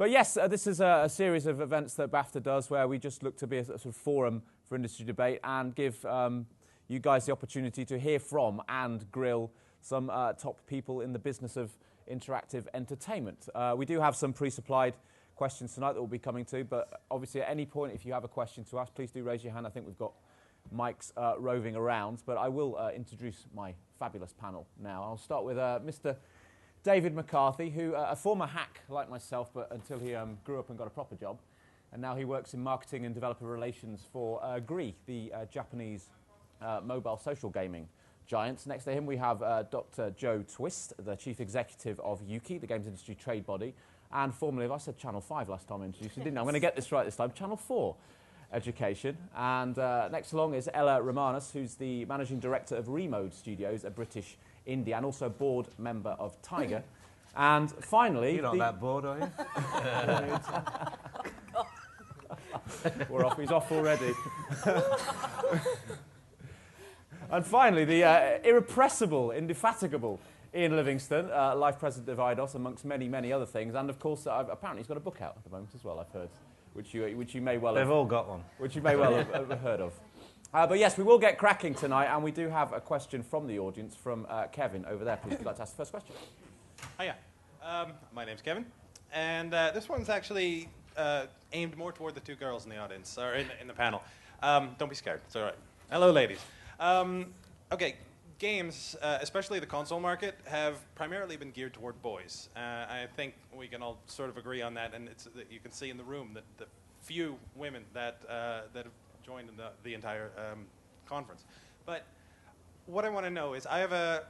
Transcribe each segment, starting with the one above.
But yes, this is a series of events that Bafta does where we just look to be a sort of forum for industry debate and give you guys the opportunity to hear from and grill some top people in the business of interactive entertainment. We do have some pre-supplied questions tonight that we'll be coming to, but obviously at any point if you have a question to ask, please do raise your hand. I think we've got mics roving around, but I will introduce my fabulous panel now. I'll start with Mr. David McCarthy, who a former hack like myself, but until he grew up and got a proper job, and now he works in marketing and developer relations for Gree, the Japanese mobile social gaming giants. Next to him we have Dr. Joe Twist, the chief executive of Yuki, the games industry trade body, and formerly, I said Channel 5 last time I introduced you, didn't I? I'm going to get this right this time, Channel 4 Education. And next along is Ella Romanos, who's the managing director of Remode Studios, a British indie, and also board member of Tiger. And finally... You're not that bored, are you? We're off, he's off already. And finally, the irrepressible, indefatigable Ian Livingston, life president of IDOS, amongst many, many other things. And of course, apparently he's got a book out at the moment as well, I've heard, which you may well have... They've all got one. Which you may well have heard of. But yes, we will get cracking tonight, and we do have a question from the audience, from Kevin over there. Please, if you'd like to ask the first question. Hiya. My name's Kevin, and this one's actually aimed more toward the two girls in the audience, or in the panel. Don't be scared, it's all right. Hello, ladies. Okay, games, especially the console market, have primarily been geared toward boys. I think we can all sort of agree on that, and you can see in the room that the few women that have joined in the entire conference. But what I want to know is, I have a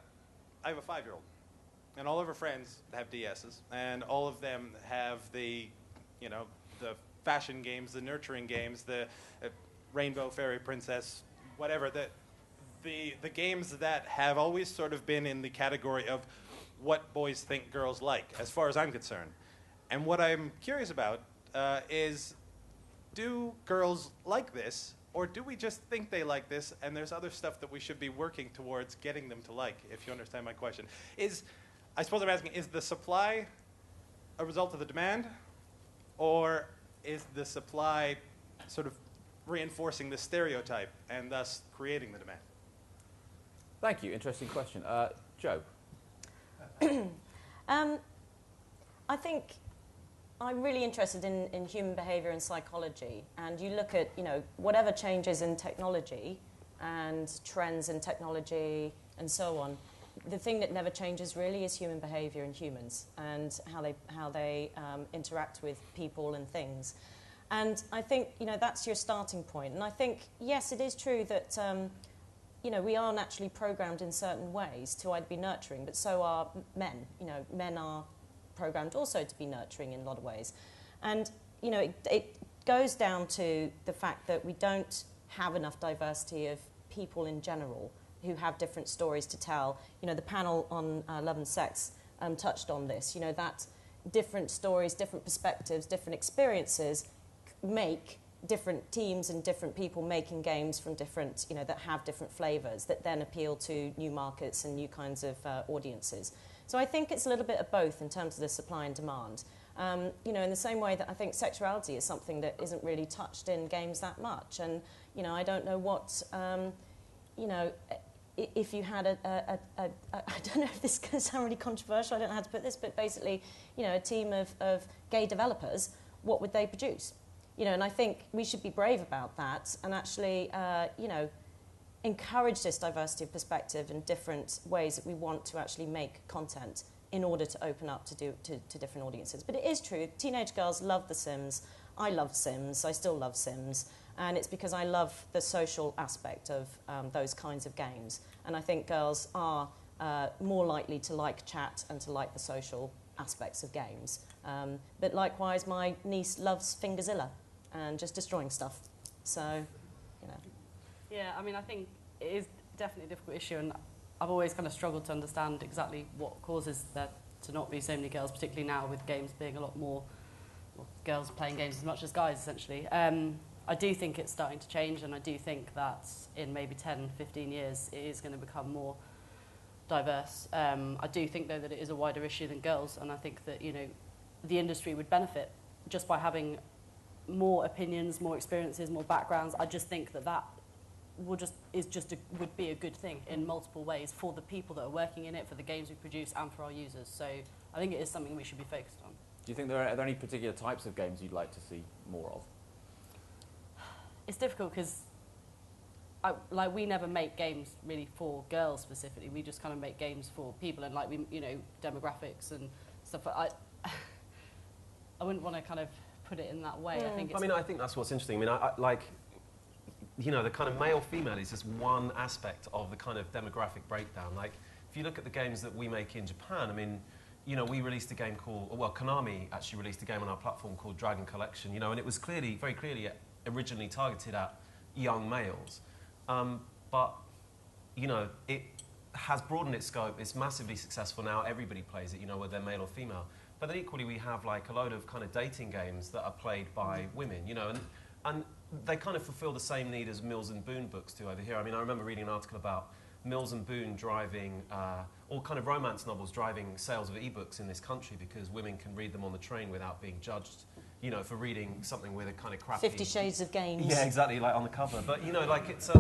5-year-old, and all of her friends have DSs, and all of them have the fashion games, the nurturing games, the Rainbow Fairy Princess, whatever, the games that have always sort of been in the category of what boys think girls like, as far as I'm concerned. And what I'm curious about is, do girls like this, or do we just think they like this, and there's other stuff that we should be working towards getting them to like, if you understand my question? I suppose I'm asking, is the supply a result of the demand, or is the supply sort of reinforcing the stereotype and thus creating the demand? Thank you. Interesting question. Joe? I think I'm really interested in human behavior and psychology, and you look at, whatever changes in technology and trends in technology and so on, the thing that never changes really is human behavior and humans, and how they interact with people and things. And I think, that's your starting point. And I think, yes, it is true that, we are naturally programmed in certain ways to either be nurturing, but so are men. Men are programmed also to be nurturing in a lot of ways. And, it goes down to the fact that we don't have enough diversity of people in general who have different stories to tell. The panel on Love and Sex touched on this, that different stories, different perspectives, different experiences make different teams and different people making games from different, that have different flavors that then appeal to new markets and new kinds of audiences. So I think it's a little bit of both in terms of the supply and demand. In the same way that I think sexuality is something that isn't really touched in games that much. And, I don't know what, if you had I don't know if this is going to sound really controversial, I don't know how to put this, but basically, a team of gay developers, what would they produce? And I think we should be brave about that and actually, encourage this diversity of perspective and different ways that we want to actually make content in order to open up to different audiences. But it is true, teenage girls love The Sims. I love Sims, I still love Sims. And it's because I love the social aspect of those kinds of games. And I think girls are more likely to like chat and to like the social aspects of games. But likewise, my niece loves Fingerzilla and just destroying stuff. So, Yeah, I mean, I think it is definitely a difficult issue, and I've always kind of struggled to understand exactly what causes there to not be so many girls, particularly now with games being a lot more, girls playing games as much as guys, essentially. I do think it's starting to change, and I do think that in maybe 10, 15 years, it is going to become more diverse. I do think, though, that it is a wider issue than girls, and I think that, the industry would benefit just by having more opinions, more experiences, more backgrounds, I just think that would be a good thing in multiple ways for the people that are working in it, for the games we produce, and for our users. So I think it is something we should be focused on. Do you think are there any particular types of games you'd like to see more of? It's difficult because we never make games really for girls specifically. We just kind of make games for people and demographics and stuff. I wouldn't want to kind of put it in that way. I think. I think that's what's interesting. The kind of male-female is just one aspect of the kind of demographic breakdown. Like, if you look at the games that we make in Japan, we released a game Konami actually released a game on our platform called Dragon Collection, and it was very clearly originally targeted at young males. But it has broadened its scope. It's massively successful now. Everybody plays it, whether they're male or female. But then equally, we have like a load of kind of dating games that are played by women, and they kind of fulfill the same need as Mills and Boon books do over here. I remember reading an article about Mills and Boon driving, all kind of romance novels driving sales of ebooks in this country because women can read them on the train without being judged, for reading something with a kind of crappy... 50 Shades of Games. Yeah, exactly, like on the cover. But, it's...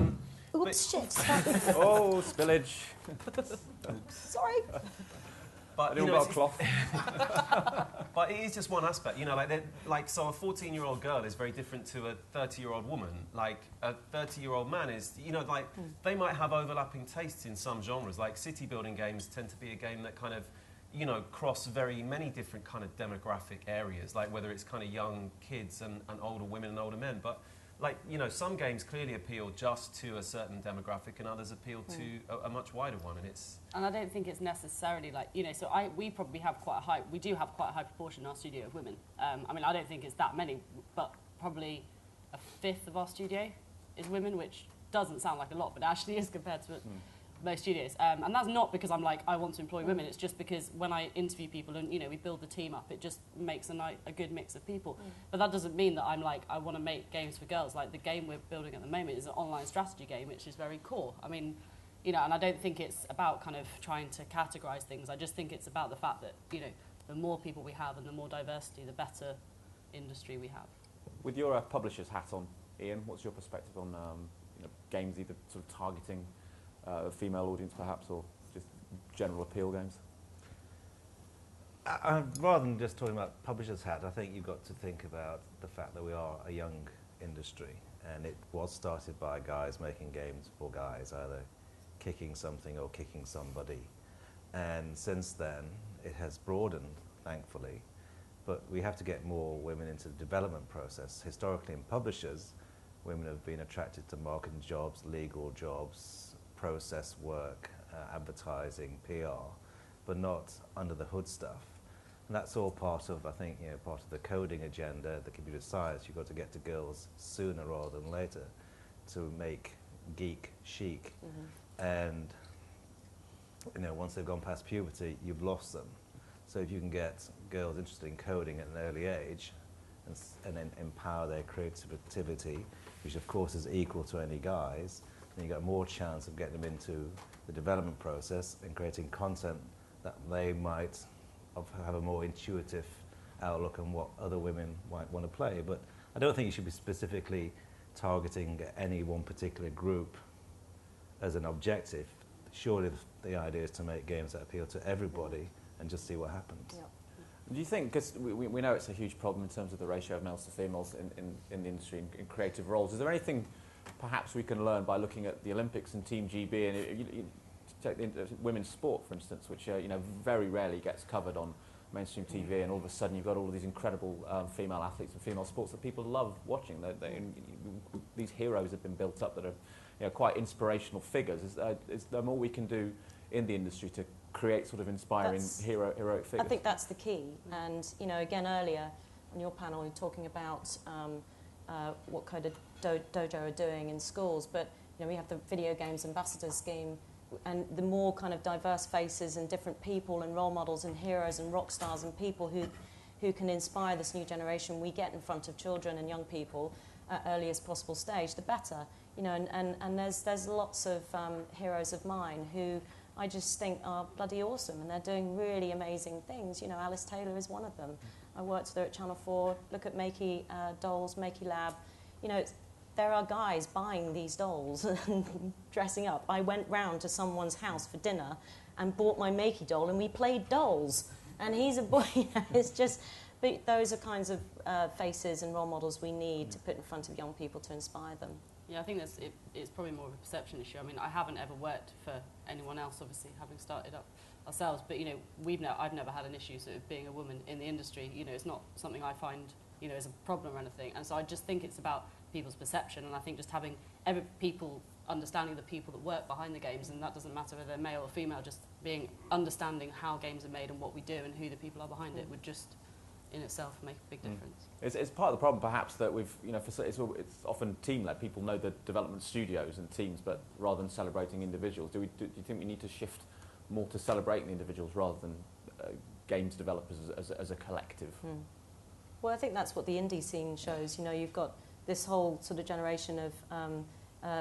Oops, shit. Oh, spillage. Sorry. But, got a cloth. But it is just one aspect, so a 14-year-old girl is very different to a 30-year-old woman. Like, a 30-year-old man is, they might have overlapping tastes in some genres. Like, city-building games tend to be a game that kind of, cross very many different kind of demographic areas, like whether it's kind of young kids and older women and older men. But, some games clearly appeal just to a certain demographic and others appeal to a much wider one, And I don't think it's necessarily we probably have we do have quite a high proportion in our studio of women. I don't think it's that many, but probably a fifth of our studio is women, which doesn't sound like a lot, but actually is compared to most studios. And that's not because I'm like, I want to employ women, it's just because when I interview people and, we build the team up, it just makes a good mix of people. But that doesn't mean that I'm like, I want to make games for girls. Like, the game we're building at the moment is an online strategy game, which is very core. And I don't think it's about kind of trying to categorise things. I just think it's about the fact that, the more people we have and the more diversity, the better industry we have. With your publisher's hat on, Ian, what's your perspective on games either sort of targeting a female audience perhaps, or just general appeal games? Rather than just talking about publisher's hat, I think you've got to think about the fact that we are a young industry, and it was started by guys making games for guys, either kicking something or kicking somebody. And since then, it has broadened, thankfully, but we have to get more women into the development process. Historically, in publishers, women have been attracted to marketing jobs, legal jobs, process work, advertising, PR, but not under the hood stuff. And that's all part of, I think, part of the coding agenda, the computer science. You've got to get to girls sooner rather than later to make geek chic. And, once they've gone past puberty, you've lost them. So if you can get girls interested in coding at an early age and then empower their creativity, which of course is equal to any guys, then you've got more chance of getting them into the development process and creating content that they might have a more intuitive outlook on what other women might want to play. But I don't think you should be specifically targeting any one particular group as an objective. Surely the idea is to make games that appeal to everybody and just see what happens. Yeah. Do you think, because we know it's a huge problem in terms of the ratio of males to females in the industry, in creative roles, is there anything perhaps we can learn by looking at the Olympics and Team GB, and you take women's sport, for instance, which very rarely gets covered on mainstream TV, and all of a sudden you've got all of these incredible female athletes and female sports that people love watching. These heroes have been built up that are quite inspirational figures. Is there more we can do in the industry to create sort of inspiring heroic figures? I think that's the key. And again, earlier on your panel, you're talking about what Code Dojo are doing in schools, but we have the Video Games Ambassadors Scheme, and the more kind of diverse faces and different people and role models and heroes and rock stars and people who can inspire this new generation we get in front of children and young people at earliest possible stage, the better. And there's lots of heroes of mine who I just think are bloody awesome, and they're doing really amazing things. Alice Taylor is one of them. I worked there at Channel 4. Look at Makey Dolls, Makey Lab. You know, there are guys buying these dolls and dressing up. I went round to someone's house for dinner and bought my Makey doll, and we played dolls. And he's a boy. It's just, but those are kinds of faces and role models we need to put in front of young people to inspire them. Yeah, I think it's probably more of a perception issue. I mean, I haven't ever worked for anyone else, obviously, having started up ourselves. But, you know, I've never had an issue sort of being a woman in the industry. You know, it's not something I find, you know, as a problem or anything. And so I just think it's about people's perception. And I think just having understanding the people that work behind the games, and that doesn't matter whether they're male or female, just understanding how games are made and what we do and who the people are behind it would just in itself make a big difference. It's part of the problem, perhaps, that we've, you know, it's often team-led. People know the development studios and teams, but rather than celebrating individuals, do you think we need to shift more to celebrating the individuals rather than games developers as a collective? Well, I think that's what the indie scene shows. You know, you've got this whole sort of generation of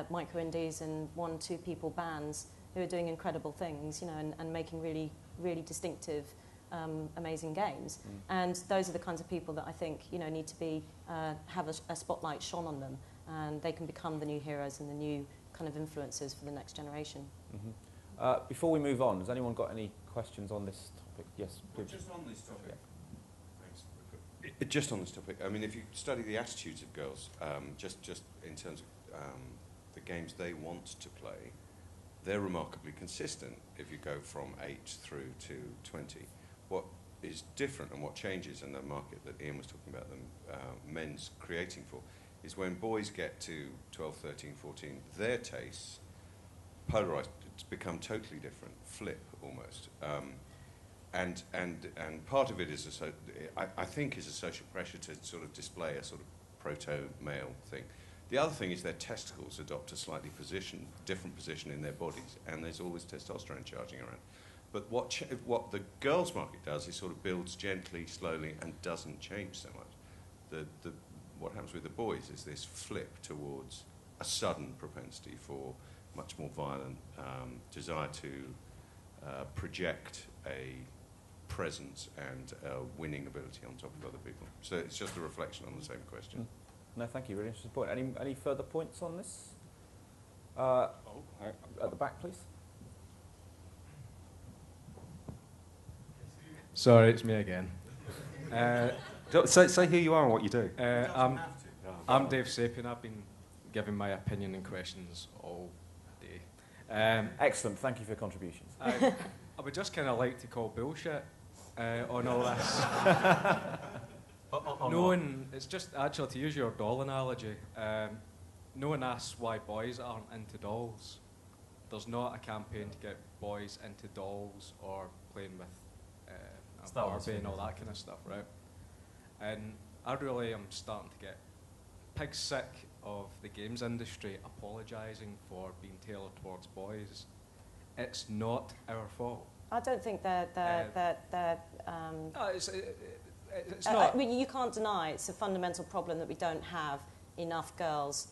micro indies and 1-2 people bands who are doing incredible things, you know, and making really, really distinctive, amazing games. And those are the kinds of people that I think, you know, need to be have a spotlight shone on them, and they can become the new heroes and the new kind of influencers for the next generation. Before we move on, has anyone got any questions on this topic? Yes, please. Just on this topic. Thanks. Just on this topic, I mean, if you study the attitudes of girls, just in terms of the games they want to play, they're remarkably consistent if you go from 8 through to 20. What is different and what changes in the market that Ian was talking about, men's creating for, is when boys get to 12, 13, 14, their tastes polarized, it's become totally different, flip almost. And part of it is, I think, is a social pressure to sort of display a sort of proto-male thing. The other thing is their testicles adopt a slightly different position in their bodies, and there's always testosterone charging around. But what the girls' market does is sort of builds gently, slowly, and doesn't change so much. What happens with the boys is this flip towards a sudden propensity for much more violent desire to project a presence and a winning ability on top of other people. So it's just a reflection on the same question. No, thank you. Really interesting point. Any further points on this? At the back, please. Sorry, it's me again. Say who you are and what you do. I'm Dave Sapien. I've been giving my opinion and questions all day. Excellent. Thank you for your contributions. I would just kind of like to call bullshit on all this. No one, it's just actually to use your doll analogy. No one asks why boys aren't into dolls. There's not a campaign to get boys into dolls or playing with Barbie and all that kind of stuff, right? And I really am starting to get pig sick of the games industry apologising for being tailored towards boys. It's not our fault. I don't think it's not. I mean, you can't deny it's a fundamental problem that we don't have enough girls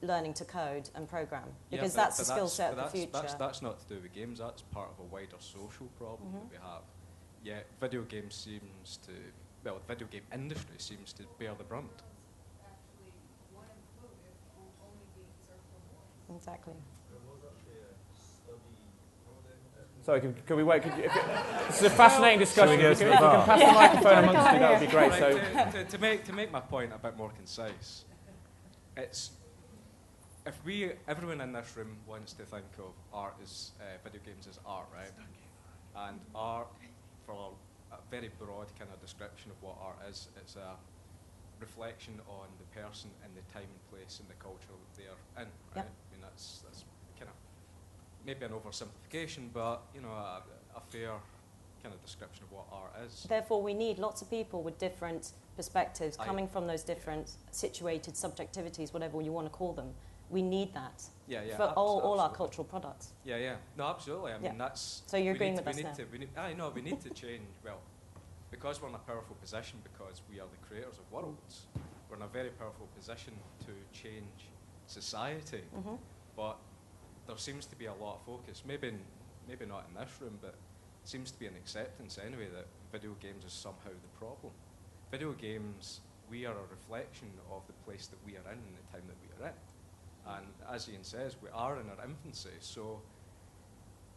learning to code and program, because that's the skill set of the future. That's not to do with games. That's part of a wider social problem that we have. Yeah, video games seems to, well, the video game industry seems to bear the brunt. Exactly. Sorry, can we wait? This is a fascinating discussion. If you can pass the microphone amongst you, that would be great. Right, to make my point a bit more concise, it's everyone in this room wants to think of art as video games as art, right? And art, for a very broad kind of description of what art is, it's a reflection on the person and the time and place and the culture that they're in, right? Yep. I mean, that's kind of maybe an oversimplification, but you know, a fair kind of description of what art is. Therefore, we need lots of people with different perspectives coming from those different situated subjectivities, whatever you want to call them. We need that for all our cultural products. Yeah. No, absolutely. I mean, that's... So you're agreeing with us now? We need to change, well, because we're in a powerful position, because we are the creators of worlds, we're in a very powerful position to change society. But there seems to be a lot of focus, maybe not in this room, but seems to be an acceptance anyway that video games is somehow the problem. video games, we are a reflection of the place that we are in the time that we are in. And as Ian says, we are in our infancy, so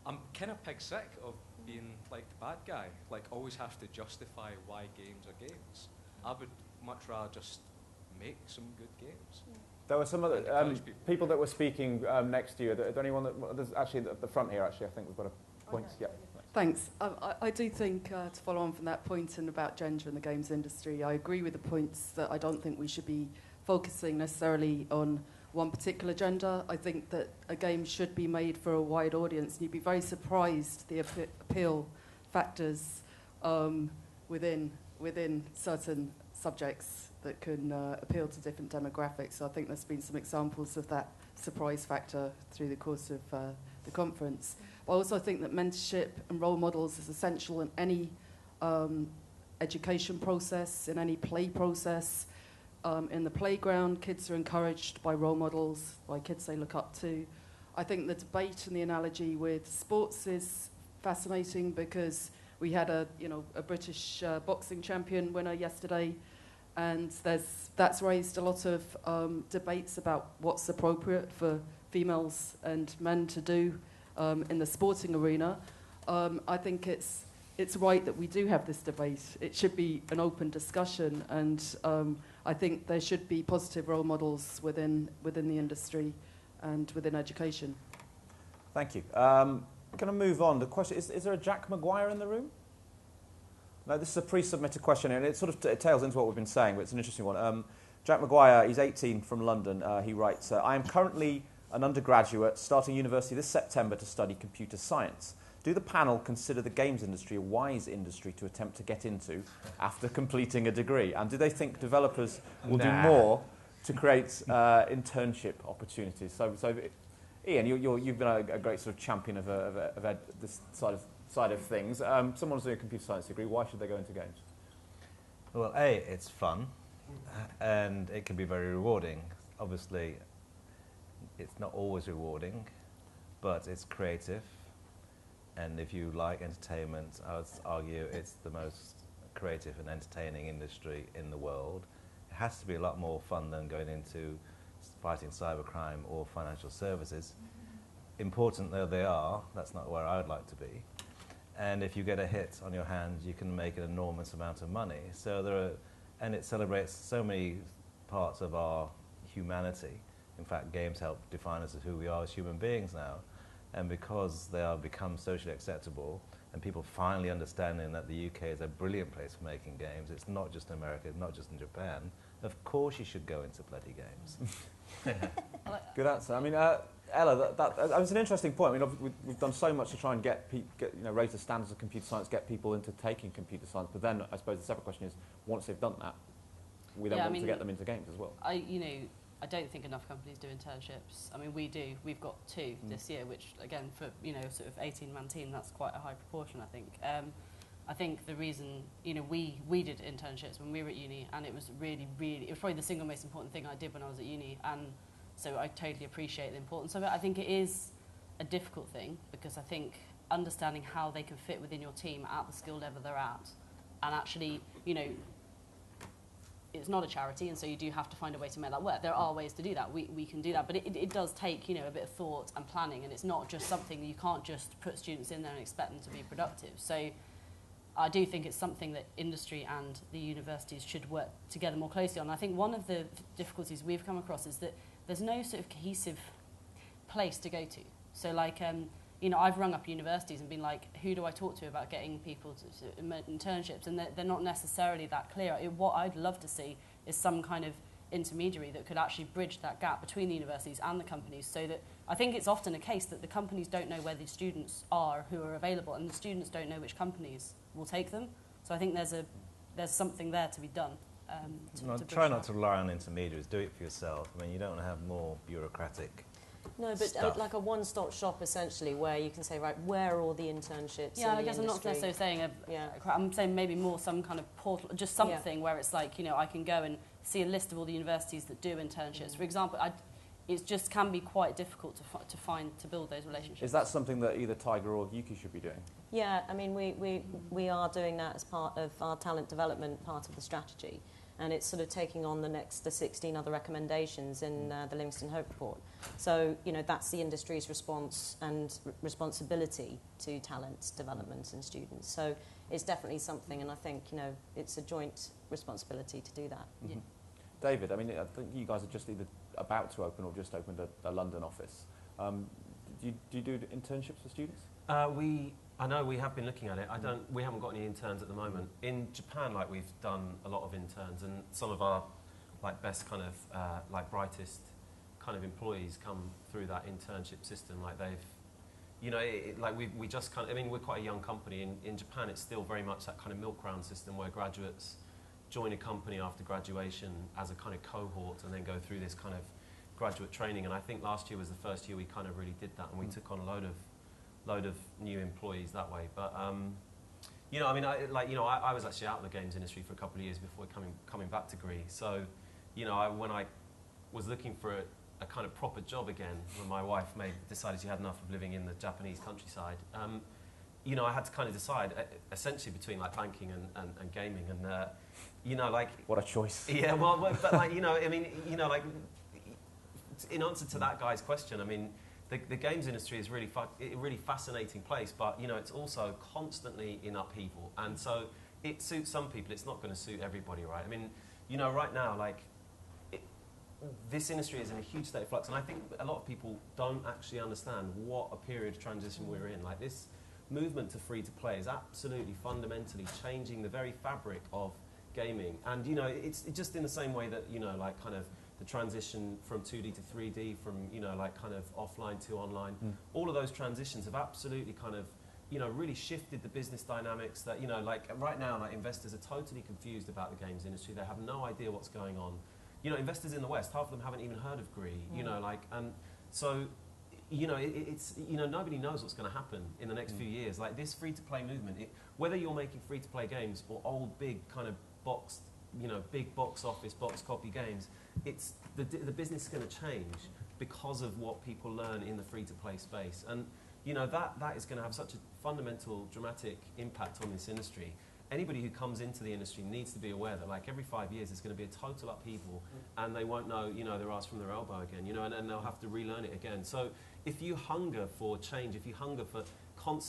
I'm kind of pig sick of being like the bad guy, like always have to justify why games are games. I would much rather just make some good games. There were some other people that were speaking next to you. Is there anyone that, there's actually at the front here, actually, I think we've got a point. Yeah. Thanks. I do think, to follow on from that point and about gender in the games industry, I agree with the points that I don't think we should be focusing necessarily on one particular gender. I think that a game should be made for a wide audience, and you'd be very surprised the appeal factors within certain subjects that can appeal to different demographics. So I think there's been some examples of that surprise factor through the course of the conference. But I also think that mentorship and role models is essential in any education process, in any play process. In the playground, kids are encouraged by role models, by kids they look up to. I think the debate and the analogy with sports is fascinating because we had a British boxing champion winner yesterday, and that's raised a lot of debates about what's appropriate for females and men to do in the sporting arena. I think it's right that we do have this debate. It should be an open discussion, and I think there should be positive role models within the industry and within education. Thank you. Going to move on. The question is there a Jack Maguire in the room? No, this is a pre-submitted question, and it sort of it tails into what we've been saying, but it's an interesting one. Jack Maguire, he's 18 from London. He writes, I am currently an undergraduate starting university this September to study computer science. Do the panel consider the games industry a wise industry to attempt to get into after completing a degree? And do they think developers will do more to create internship opportunities? So Ian, you've been a great sort of champion of this side of things. Someone's doing a computer science degree. Why should they go into games? Well, it's fun, and it can be very rewarding. Obviously, it's not always rewarding, but it's creative. And if you like entertainment, I would argue it's the most creative and entertaining industry in the world. It has to be a lot more fun than going into fighting cybercrime or financial services. Important though they are, that's not where I would like to be. And if you get a hit on your hands, you can make an enormous amount of money. So and it celebrates so many parts of our humanity. In fact, games help define us as who we are as human beings now. And because they are become socially acceptable, and people finally understanding that the UK is a brilliant place for making games, it's not just in America, it's not just in Japan, of course you should go into bloody games. Good answer. I mean, Ella, that was an interesting point. I mean, we've done so much to try and raise the standards of computer science, get people into taking computer science, but then I suppose the separate question is, once they've done that, we then want to get them into games as well. I don't think enough companies do internships. I mean, we do. We've got 2 this year, which, again, for, sort of 18-man team, that's quite a high proportion, I think. I think the reason, we did internships when we were at uni, and it was really, it was probably the single most important thing I did when I was at uni, and so I totally appreciate the importance of it. I think it is a difficult thing, because I think understanding how they can fit within your team at the skill level they're at, and actually, it's not a charity, and so you do have to find a way to make that work. There are ways to do that. We can do that, but it does take a bit of thought and planning, and it's not just something you can't just put students in there and expect them to be productive. So I do think it's something that industry and the universities should work together more closely on. I think one of the difficulties we've come across is that there's no sort of cohesive place to go to. So like I've rung up universities and been like, who do I talk to about getting people to internships? And they're not necessarily that clear. What I'd love to see is some kind of intermediary that could actually bridge that gap between the universities and the companies, so that I think it's often a case that the companies don't know where the students are who are available, and the students don't know which companies will take them. So I think there's something there to be done. Try not to rely on intermediaries. Do it for yourself. I mean, you don't want to have more bureaucratic No, but like a one-stop shop, essentially, where you can say, right, where are all the internships? Yeah, in I guess the I'm not industry? necessarily saying I'm saying maybe more some kind of portal, just something where it's like, I can go and see a list of all the universities that do internships. For example, it just can be quite difficult to build those relationships. Is that something that either Tiger or Yuki should be doing? Yeah, I mean, we are doing that as part of our talent development part of the strategy. And it's sort of taking on the 16 other recommendations in the Livingston Hope Report. So, you know, that's the industry's response and responsibility to talent development and students. So it's definitely something, and I think, you know, it's a joint responsibility to do that. Mm-hmm. Yeah. David, I mean, I think you guys are just either about to open or just opened a London office. Do you do internships for students? I know we have been looking at it. We haven't got any interns at the moment. In Japan, like, we've done a lot of interns, and some of our like best kind of like brightest kind of employees come through that internship system. Like, they've, you know, like we just kind of, I mean, we're quite a young company. In Japan, it's still very much that kind of milk round system where graduates join a company after graduation as a kind of cohort and then go through this kind of graduate training. And I think last year was the first year we kind of really did that, and we took on a load of new employees that way. But you know, I mean, I was actually out of the games industry for a couple of years before coming back to Greece. So, you know, when I was looking for a kind of proper job again, when my wife decided she had enough of living in the Japanese countryside, you know, I had to kind of decide essentially between like banking and gaming, and you know, like, what a choice. Yeah, well, but like, you know, I mean, you know, like, in answer to that guy's question, I mean, the games industry is a really fascinating place, but, you know, it's also constantly in upheaval. And so it suits some people, it's not going to suit everybody, right? I mean, you know, right now, like, this industry is in a huge state of flux, and I think a lot of people don't actually understand what a period of transition we're in. Like, this movement to free-to-play is absolutely fundamentally changing the very fabric of gaming. And, you know, it's just in the same way that, you know, like, kind of the transition from 2D to 3D, from, you know, like, kind of offline to online. All of those transitions have absolutely kind of, you know, really shifted the business dynamics that, you know, like, right now, like, investors are totally confused about the games industry. They have no idea what's going on. You know, investors in the West, half of them haven't even heard of Gree, you know, like, and so, you know, it's, you know, nobody knows what's going to happen in the next few years. Like, this free-to-play movement, whether you're making free-to-play games or old, big, kind of boxed, you know, big box office, box copy games, it's the business is going to change because of what people learn in the free-to-play space. And, you know, that is going to have such a fundamental, dramatic impact on this industry. Anybody who comes into the industry needs to be aware that, like, every 5 years there's going to be a total upheaval, and they won't know, you know, their ass from their elbow again, you know, and they'll have to relearn it again. So if you hunger for change, if you hunger for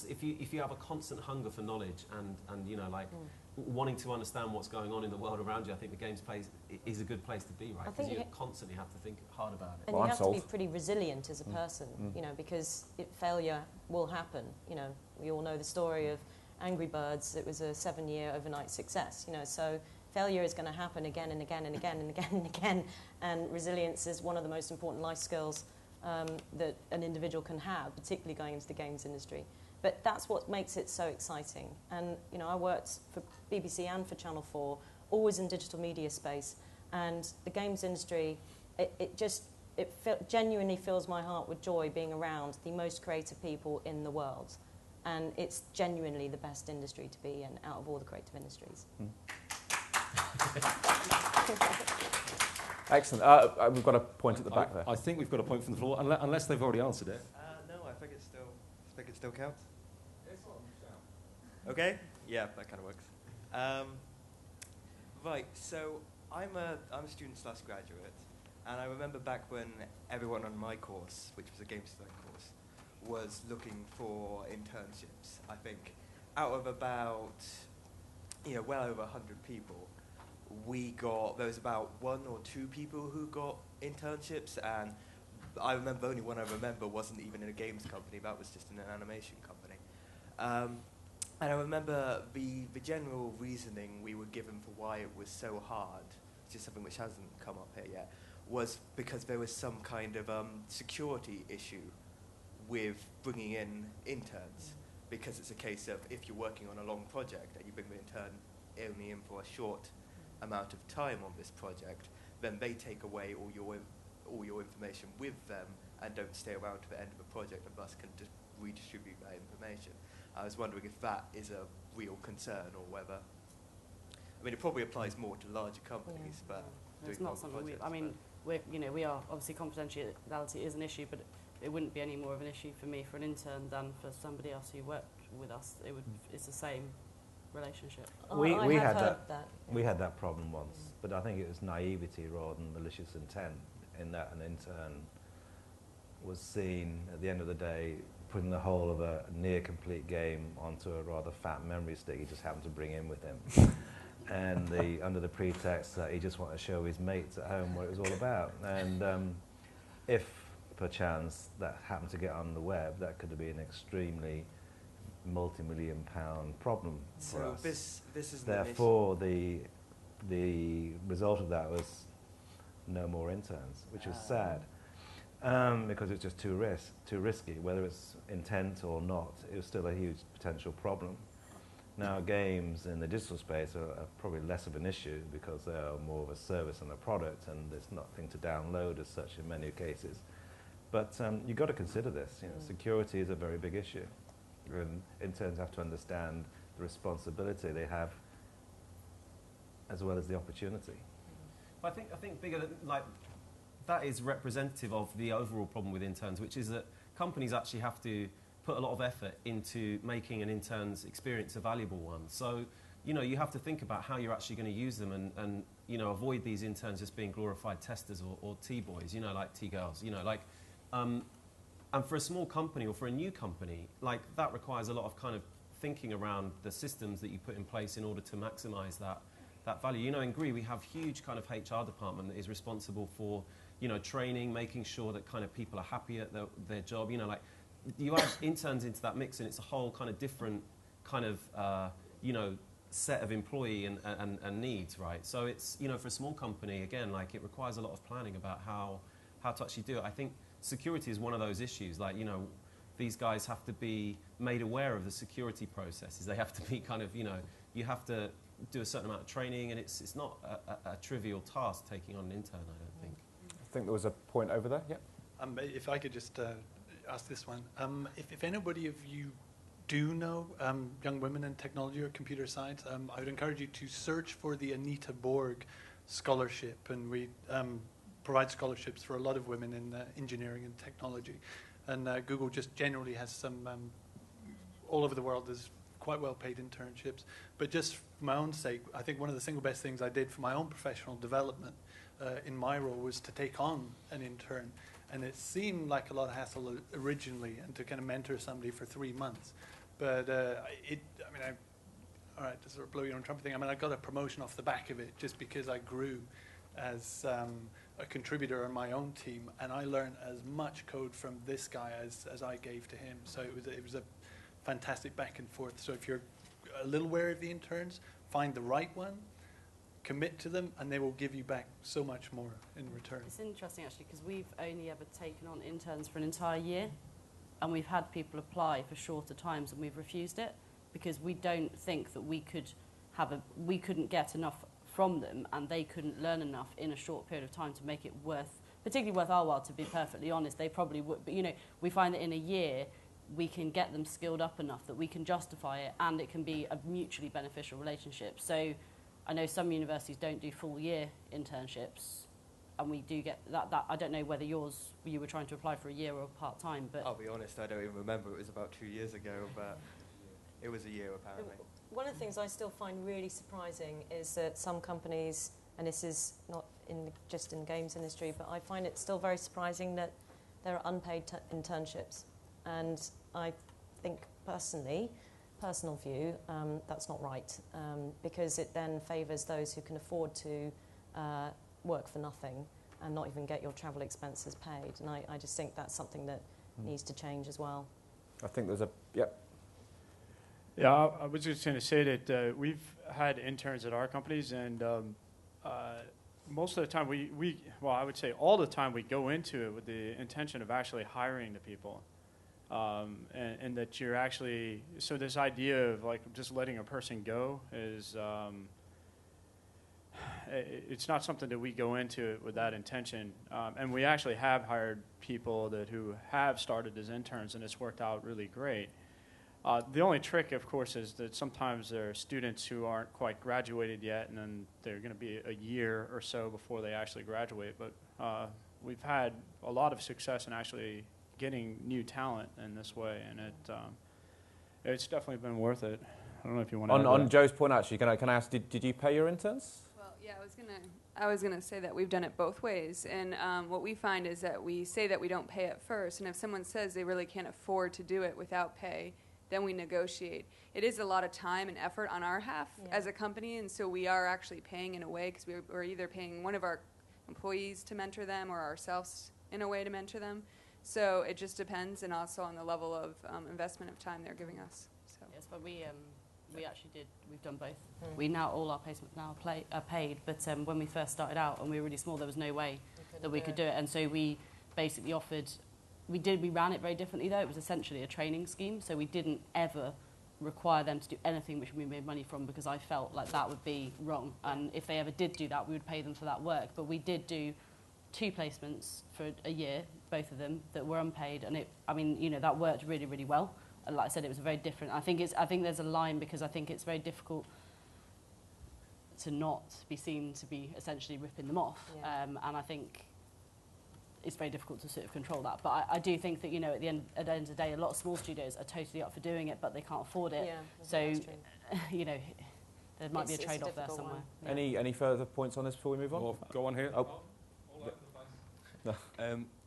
if you have a constant hunger for knowledge and you know, like, wanting to understand what's going on in the world around you, I think the games place is a good place to be, right? Because you constantly have to think hard about it. And you have to be pretty resilient as a person, you know, because failure will happen. You know, we all know the story of Angry Birds. It was a 7-year overnight success, you know, so failure is going to happen again and again and again and again and again, and resilience is one of the most important life skills that an individual can have, particularly going into the games industry. But that's what makes it so exciting. And, you know, I worked for BBC and for Channel 4, always in digital media space, and the games industry, it genuinely fills my heart with joy being around the most creative people in the world. And it's genuinely the best industry to be in out of all the creative industries. Excellent. We've got a point at the back there. I think we've got a point from the floor, unless they've already answered it. No, I think it still counts. Okay? Yeah, that kind of works. Right, so I'm a student/graduate, and I remember back when everyone on my course, which was a games design course, was looking for internships. I think out of about, you know, well over 100 people, there was about 1 or 2 people who got internships, and I remember only one I remember wasn't even in a games company, that was just in an animation company. And I remember the general reasoning we were given for why it was so hard, which is something which hasn't come up here yet, was because there was some kind of security issue with bringing in interns, because it's a case of if you're working on a long project and you bring the intern only in for a short amount of time on this project, then they take away all your information with them and don't stay around to the end of the project, and thus can redistribute that information. I was wondering if that is a real concern, or whether, I mean, it probably applies more to larger companies, but it's not something I mean, we are obviously confidentiality is an issue, but it wouldn't be any more of an issue for me for an intern than for somebody else who worked with us. It's the same relationship. We have had heard that. We had that problem once, but I think it was naivety rather than malicious intent. In that an intern was seen at the end of the day putting the whole of a near complete game onto a rather fat memory stick he just happened to bring in with him. And under the pretext that he just wanted to show his mates at home what it was all about. And if perchance that happened to get on the web, that could have been an extremely multi-million-pound problem for us. This is therefore the result of that was no more interns, which was sad. Because it's just too risky. Whether it's intent or not, it was still a huge potential problem. Now, games in the digital space are probably less of an issue because they are more of a service and a product, and there's nothing to download as such in many cases. But you've got to consider this. Security is a very big issue. And interns have to understand the responsibility they have as well as the opportunity. I think bigger like that is representative of the overall problem with interns, which is that companies actually have to put a lot of effort into making an intern's experience a valuable one. So, you have to think about how you're actually going to use them and avoid these interns just being glorified testers or T-boys, like T-girls, and for a small company or for a new company, like that requires a lot of kind of thinking around the systems that you put in place in order to maximize that value. In GRE, we have huge kind of HR department that is responsible for, training, making sure that kind of people are happy at their job. You add interns into that mix and it's a whole kind of different kind of, set of employee and needs, right? So it's, for a small company, again, like it requires a lot of planning about how to actually do it. I think security is one of those issues. Like, these guys have to be made aware of the security processes. They have to be kind of, you have to do a certain amount of training, and it's not a trivial task taking on an intern, I don't think. I think there was a point over there. Yeah. If I could just ask this one. If anybody of you do know young women in technology or computer science, I would encourage you to search for the Anita Borg Scholarship, and we provide scholarships for a lot of women in engineering and technology. And Google just generally has some, all over the world, there's quite well-paid internships. But just for my own sake, I think one of the single best things I did for my own professional development in my role was to take on an intern. And it seemed like a lot of hassle originally, and to kind of mentor somebody for 3 months. But all right, to sort of blow your own trumpet thing, I got a promotion off the back of it just because I grew as a contributor on my own team, and I learned as much code from this guy as I gave to him. So it was a fantastic back and forth. So if you're a little wary of the interns, find the right one, commit to them, and they will give you back so much more in return. It's interesting actually because we've only ever taken on interns for an entire year, and we've had people apply for shorter times and we've refused it because we don't think that we couldn't get enough from them, and they couldn't learn enough in a short period of time to make it particularly worth our while. To be perfectly honest, they probably would, but we find that in a year we can get them skilled up enough that we can justify it, and it can be a mutually beneficial relationship. So I know some universities don't do full year internships, and we do get that. I don't know whether you were trying to apply for a year or part-time, but I'll be honest, I don't even remember. It was about 2 years ago, but it was a year apparently. One of the things I still find really surprising is that some companies, and this is not just in the games industry, but I find it still very surprising that there are unpaid internships. And I think personal view, that's not right, because it then favours those who can afford to work for nothing and not even get your travel expenses paid. And I just think that's something that needs to change as well. I think there's a, yeah. Yeah, I was just going to say that we've had interns at our companies, and most of the time I would say all the time we go into it with the intention of actually hiring the people. And that you're actually, so this idea of like just letting a person go is, it's not something that we go into it with that intention. And we actually have hired people who have started as interns, and it's worked out really great. The only trick, of course, is that sometimes there are students who aren't quite graduated yet, and then they're going to be a year or so before they actually graduate. But we've had a lot of success in actually getting new talent in this way, and it's definitely been worth it. I don't know if you want to. On Joe's point, actually, can I ask? Did you pay your interns? Well, yeah, I was gonna say that we've done it both ways, and what we find is that we say that we don't pay at first, and if someone says they really can't afford to do it without pay, then we negotiate. It is a lot of time and effort on our half as a company, and so we are actually paying in a way because we're either paying one of our employees to mentor them or ourselves in a way to mentor them. So it just depends, and also on the level of investment of time they're giving us. So. Yes, but we actually did. We've done both. We now all our placements now are paid. But when we first started out and we were really small, there was no way that we could do it. And so we basically offered. We ran it very differently though. It was essentially a training scheme. So we didn't ever require them to do anything which we made money from, because I felt like that would be wrong. And if they ever did do that, we would pay them for that work. But we did do 2 placements for a year, both of them, that were unpaid, and that worked really, really well. And like I said, it was very different. I think there's a line, because I think it's very difficult to not be seen to be essentially ripping them off, and I think it's very difficult to sort of control that. But I do think that at the end of the day, a lot of small studios are totally up for doing it, but they can't afford it. So there might be a trade-off there somewhere. Any further points on this before we move on? Go on here. Oh.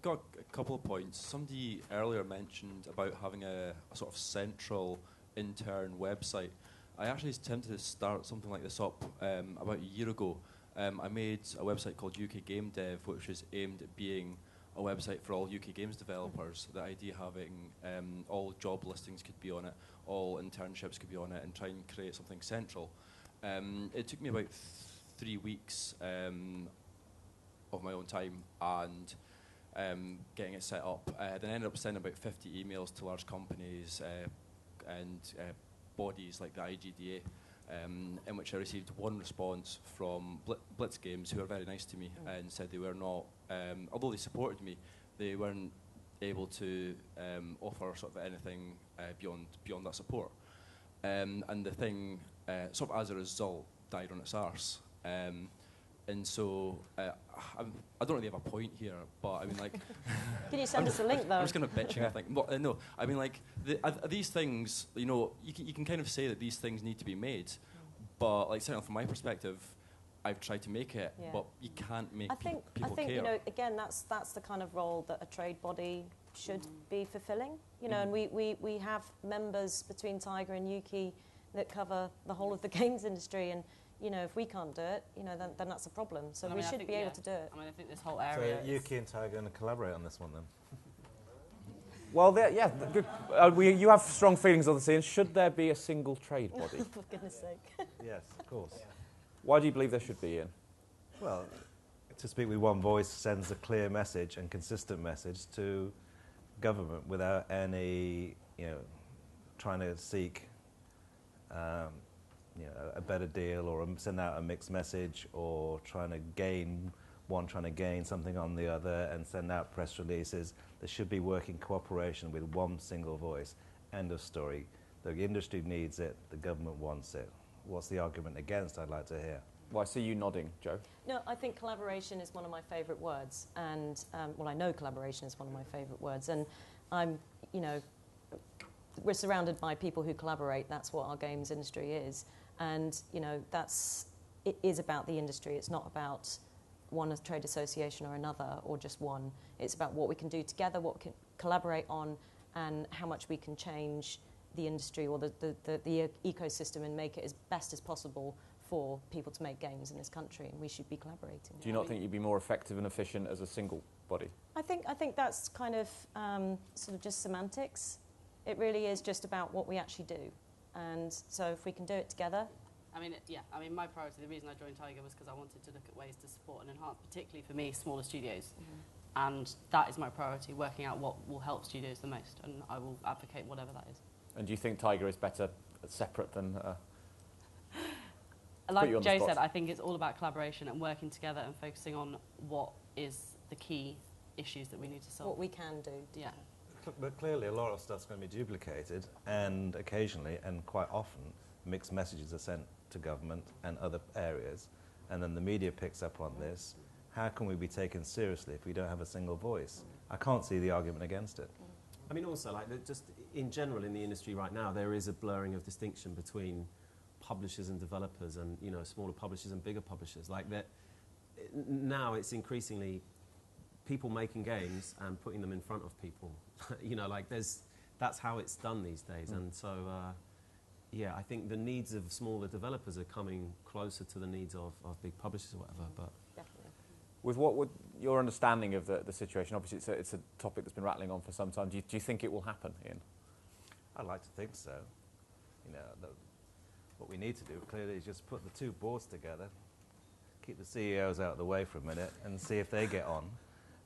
Got a couple of points. Somebody earlier mentioned about having a sort of central intern website. I actually attempted to start something like this up about a year ago. I made a website called UK Game Dev, which is aimed at being a website for all UK games developers. The idea having all job listings could be on it, all internships could be on it, and try and create something central. It took me about 3 weeks of my own time and getting it set up. Then I ended up sending about 50 emails to large companies and bodies like the IGDA, in which I received one response from Blitz Games, who were very nice to me and said they were not, although they supported me, they weren't able to offer sort of anything beyond that support. And the thing, sort of as a result, died on its arse. And so I don't really have a point here, but I mean, like, can you send us a link though? I'm just kind of bitching. I think. But, no, I mean, like, these things, you can kind of say that these things need to be made, but like, certainly from my perspective, I've tried to make it, but you can't make people care. I think again, that's the kind of role that a trade body should be fulfilling. And we have members between Tiger and Yuki that cover the whole of the games industry, and if we can't do it, then that's a problem. So we should be able to do it. I think this whole area. So Yuki and Tiger are going to collaborate on this one then? Well, good. You have strong feelings on the scene. Should there be a single trade body? For goodness sake. Yes, of course. Why do you believe there should be, Ian? Well, to speak with one voice sends a clear message and consistent message to government without any, trying to seek a better deal or send out a mixed message, or trying to gain something on the other and send out press releases. There should be working cooperation with one single voice. End of story. The industry needs it, the government wants it. What's the argument against? I'd like to hear. Well, I see you nodding, Joe. No, I think collaboration is one of my favourite words, and I know collaboration is one of my favourite words, and we're surrounded by people who collaborate. That's what our games industry is. And, it is about the industry. It's not about one trade association or another, or just one. It's about what we can do together, what we can collaborate on, and how much we can change the industry or the ecosystem and make it as best as possible for people to make games in this country. And we should be collaborating. Do you not think you'd be more effective and efficient as a single body? I think that's kind of sort of just semantics. It really is just about what we actually do. And so if we can do it together. My priority, the reason I joined Tiger was because I wanted to look at ways to support and enhance, particularly for me, smaller studios. And that is my priority, working out what will help studios the most, and I will advocate whatever that is. And do you think Tiger is better separate than... like Joe said, I think it's all about collaboration and working together and focusing on what is the key issues that we need to solve. What we can do. Yeah. But clearly a lot of stuff's going to be duplicated, and occasionally, and quite often, mixed messages are sent to government and other areas, and then the media picks up on this. How can we be taken seriously if we don't have a single voice? I can't see the argument against it. I mean, also, like, just in general in the industry right now, there is a blurring of distinction between publishers and developers, and smaller publishers and bigger publishers. Like that, now it's increasingly people making games and putting them in front of people. That's how it's done these days. And so, yeah, I think the needs of smaller developers are coming closer to the needs of big publishers or whatever. But With your understanding of the situation, obviously it's a topic that's been rattling on for some time. Do you think it will happen, Ian? I'd like to think so. What we need to do clearly is just put the two boards together, keep the CEOs out of the way for a minute, and see if they get on.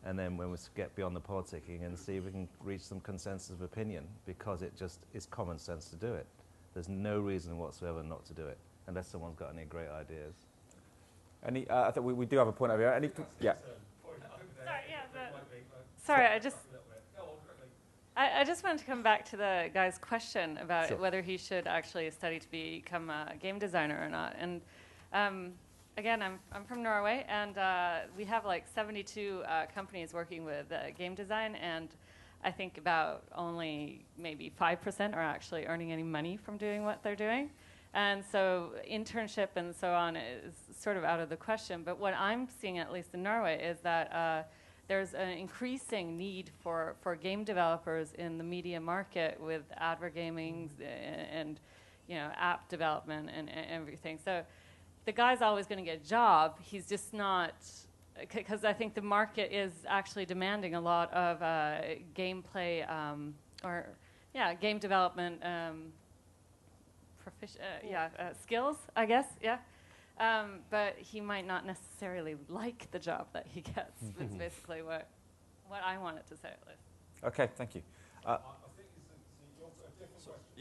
And then when we get beyond the politicking, and see if we can reach some consensus of opinion, because it just is common sense to do it. There's no reason whatsoever not to do it, unless someone's got any great ideas. I think we do have a point over here. Yeah. Sorry, I just wanted to come back to the guy's question about whether he should actually study to become a game designer or not. And again, I'm from Norway, and we have like 72 companies working with game design, and I think about only maybe 5% are actually earning any money from doing what they're doing. And so internship and so on is sort of out of the question. But what I'm seeing, at least in Norway, is that there's an increasing need for game developers in the media market with advergaming and app development and everything. So the guy's always going to get a job. He's just not, because I think the market is actually demanding a lot of gameplay game development skills, I guess, yeah. But he might not necessarily like the job that he gets. That's basically what I wanted to say, at least. Okay, thank you.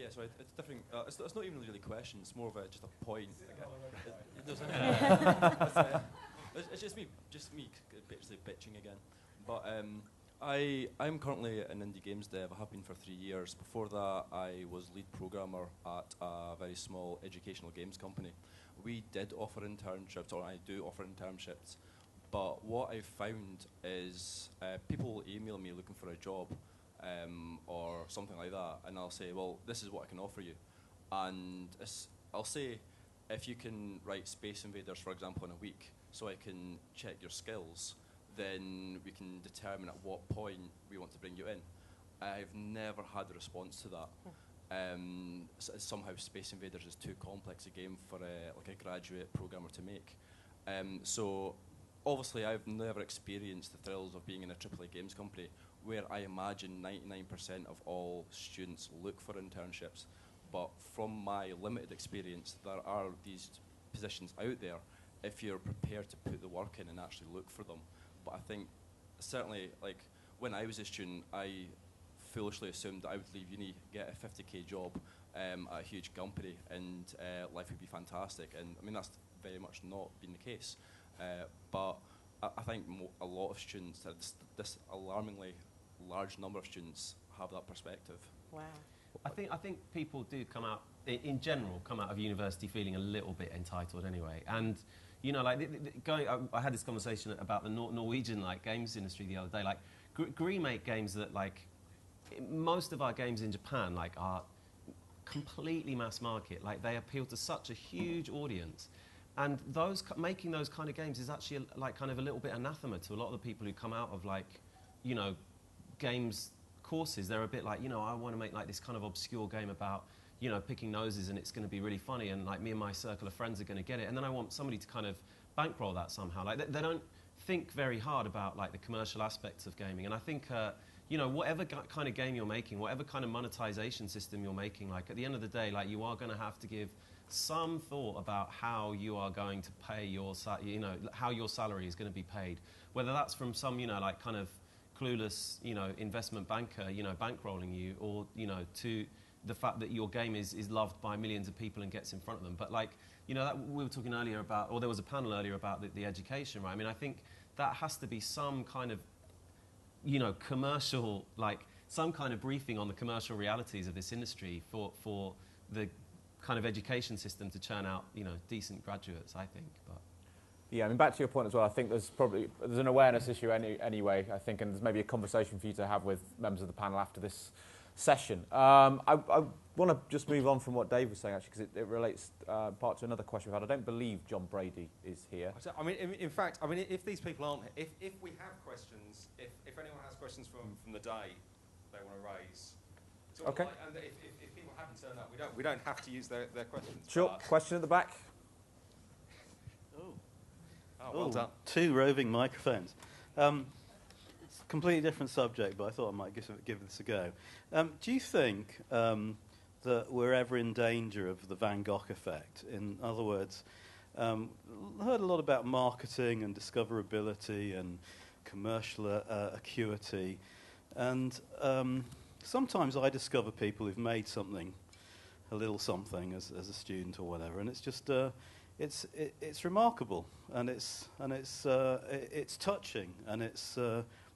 So it's different. It's not even really a question. It's more of just a point. It's just me basically bitching again. But I'm currently an indie games dev. I have been for 3 years. Before that, I was lead programmer at a very small educational games company. We did offer internships, or I do offer internships. But what I've found is people email me looking for a job or something like that, and I'll say, well, this is what I can offer you. And I'll say, if you can write Space Invaders, for example, in a week, so I can check your skills, then we can determine at what point we want to bring you in. I've never had a response to that. Somehow Space Invaders is too complex a game for a graduate programmer to make. So obviously I've never experienced the thrills of being in a AAA games company where I imagine 99% of all students look for internships. But from my limited experience, there are these positions out there if you're prepared to put the work in and actually look for them. But I think certainly, like, when I was a student, I foolishly assumed that I would leave uni, get a 50k job at a huge company, and life would be fantastic. And I mean, that's very much not been the case. But I think a lot of students, this alarmingly large number of students, have that perspective. Wow. I think people do come out, in general, come out of university feeling a little bit entitled anyway. And I had this conversation about the Norwegian games industry the other day. Like, Gree make games that most of our games in Japan are completely mass market. Like, they appeal to such a huge audience, and making those kind of games is actually kind of a little bit anathema to a lot of the people who come out of games courses. They're a bit like, I want to make this kind of obscure game about picking noses, and it's going to be really funny, and me and my circle of friends are going to get it, and then I want somebody to kind of bankroll that somehow. They don't think very hard about the commercial aspects of gaming. And I think whatever kind of game you're making, whatever kind of monetization system you're making, at the end of the day, you are going to have to give some thought about how you are going to pay how your salary is going to be paid, whether that's from some kind of clueless investment banker bankrolling you, or to the fact that your game is loved by millions of people and gets in front of them. But that we were talking earlier about, or there was a panel earlier about the education, right? I mean, I think that has to be some kind of commercial some kind of briefing on the commercial realities of this industry for the kind of education system to churn out, decent graduates, I think. But yeah, I mean, back to your point as well, I think there's an awareness issue anyway, I think, and there's maybe a conversation for you to have with members of the panel after this session. I want to just move on from what Dave was saying, actually, because it relates part to another question we've had. I don't believe John Brady is here. I mean, in fact, I mean, if these people aren't, if we have questions, if anyone has questions from the day they want to raise, okay. And if people haven't turned up, we don't have to use their questions. Sure. Question at the back. Well done. 2 roving microphones. It's a completely different subject, but I thought I might give this a go. Do you think that we're ever in danger of the Van Gogh effect? In other words, I heard a lot about marketing and discoverability and commercial acuity, and sometimes I discover people who've made something, a little something, as a student or whatever, and it's just it's remarkable, and it's touching, and it's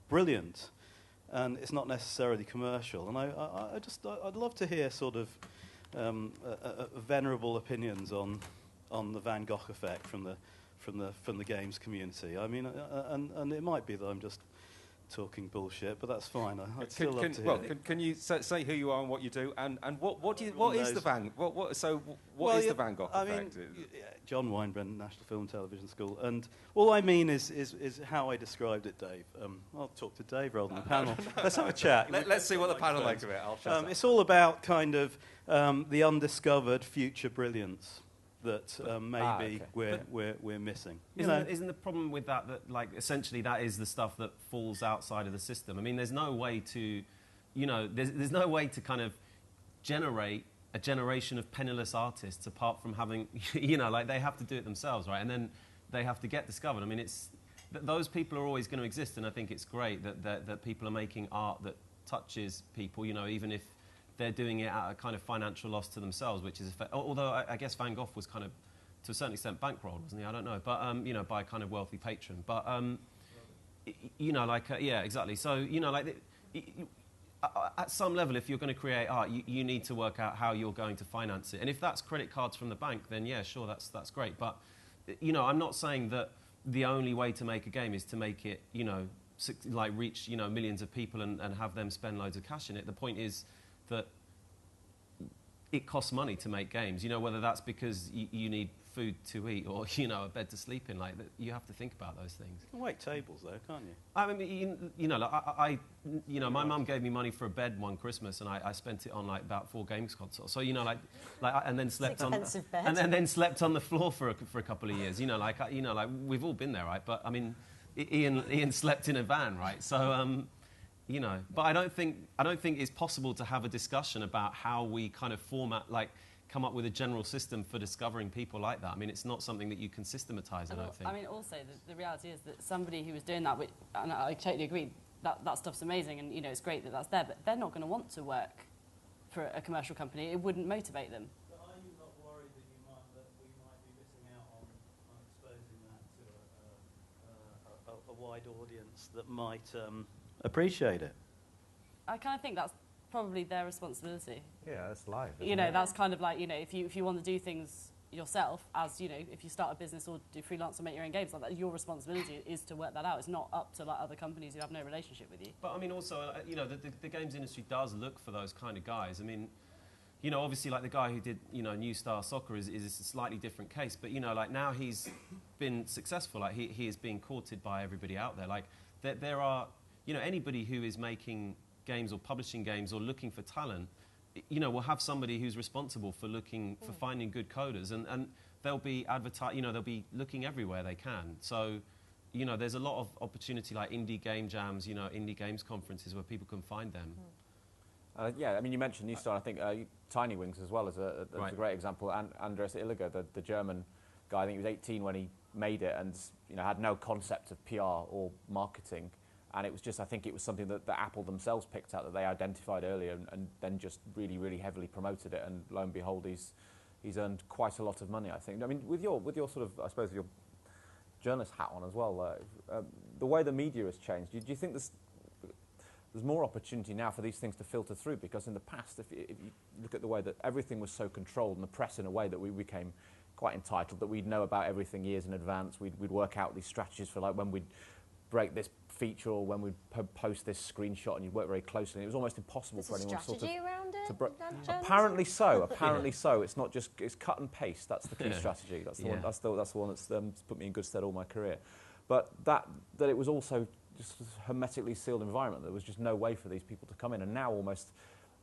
brilliant, and it's not necessarily commercial. And I'd love to hear sort of venerable opinions on the Van Gogh effect from the games community. I mean, and it might be that I'm just talking bullshit, but that's fine. I'd still love to hear it. Can you say who you are and what you do, and what is the Van Gogh effect? John Weinbrand, National Film and Television School, and all I mean is how I described it, Dave. I'll talk to Dave rather than the panel. Let's have a chat. Let's see what the panel makes of it. I'll shut up. It's all about kind of the undiscovered future brilliance that maybe we're missing. Isn't the problem with that like essentially that is the stuff that falls outside of the system? I mean, there's no way to, there's no way to kind of generate a generation of penniless artists apart from having, like they have to do it themselves, right? And then they have to get discovered. I mean, those people are always going to exist, and I think it's great that people are making art that touches people, even if they're doing it at a kind of financial loss to themselves, which is, although I guess Van Gogh was kind of, to a certain extent, bankrolled, wasn't he? I don't know, but, by a kind of wealthy patron. But, yeah, exactly. So, at some level, if you're going to create art, you need to work out how you're going to finance it. And if that's credit cards from the bank, then yeah, sure, that's great. But, I'm not saying that the only way to make a game is to make it, reach, millions of people and have them spend loads of cash in it. The point is that it costs money to make games, whether that's because you need food to eat or, a bed to sleep in. Like, you have to think about those things. You can wait tables, though, can't you? I mean, my mum gave me money for a bed one Christmas, and I spent it on like about 4 games consoles. So, and then slept on, and then slept on the floor for a couple of years. We've all been there, right? But I mean, Ian slept in a van, right? So. But I don't think it's possible to have a discussion about how we kind of come up with a general system for discovering people like that. I mean, it's not something that you can systematize, I don't think. I mean, also, the reality is that somebody who was doing that, and I totally agree, that stuff's amazing, and, it's great that that's there, but they're not going to want to work for a commercial company. It wouldn't motivate them. But are you not worried that we might be missing out on exposing that to a wide audience that might appreciate it? I kind of think that's probably their responsibility. Yeah, that's life. That's kind of like, if you want to do things yourself, as, if you start a business or do freelance or make your own games, like that, your responsibility is to work that out. It's not up to other companies who have no relationship with you. But I mean, also, the games industry does look for those kind of guys. I mean, obviously, like the guy who did, New Star Soccer is a slightly different case. But, now he's been successful. Like, he is being courted by everybody out there. Like, there are, anybody who is making games or publishing games or looking for talent, will have somebody who's responsible for for finding good coders, and they'll be they'll be looking everywhere they can. So, there's a lot of opportunity, like indie game jams, indie games conferences where people can find them. Yeah, I mean, you mentioned New Star. I think Tiny Wings as well as a great example. And Andres Illiger, the German guy, I think he was 18 when he made it, and had no concept of PR or marketing. And it was just, I think it was something that Apple themselves picked out, that they identified earlier, and then just really, really heavily promoted it. And lo and behold, he's earned quite a lot of money, I think. I mean, with your sort of, I suppose, your journalist hat on as well, the way the media has changed, do you think this, there's more opportunity now for these things to filter through, because in the past, if you look at the way that everything was so controlled, and the press in a way that we became quite entitled, that we'd know about everything years in advance, we'd work out these strategies for like when we'd break this feature or when we'd post this screenshot, and you'd work very closely, and it was almost impossible for anyone sort of around it? Apparently so. Apparently so. It's not just cut and paste. That's the key strategy. That's the one. That's the one that's put me in good stead all my career. But that it was also just a hermetically sealed environment. There was just no way for these people to come in. And now almost,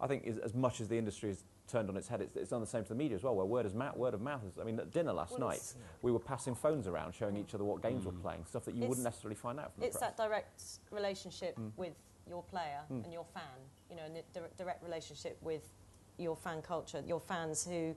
I think, as much as the industry has turned on its head, it's done the same to the media as well, where word of mouth is. I mean, at dinner last night, we were passing phones around, showing each other what games we're playing, stuff that you wouldn't necessarily find out from the press. It's that direct relationship with your player and your fan, you know, and the direct relationship with your fan culture, your fans who,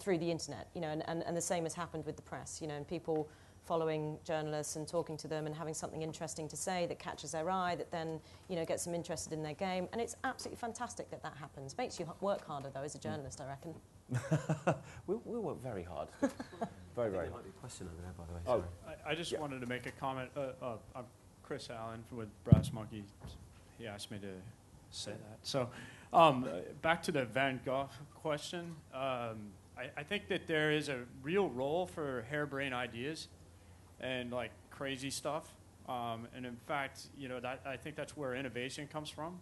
through the internet, you know, and the same has happened with the press, you know, and people following journalists and talking to them and having something interesting to say that catches their eye, that then, you know, gets them interested in their game. And it's absolutely fantastic that happens. Makes you work harder, though, as a journalist, I reckon. We'll work very hard. Very, very hard. There might be a question over there, by the way. Oh, I just wanted to make a comment. I'm Chris Allen with Brass Monkey. He asked me to say that. So back to the Van Gogh question. I think that there is a real role for harebrained ideas and like crazy stuff, and in fact, you know, that I think that's where innovation comes from.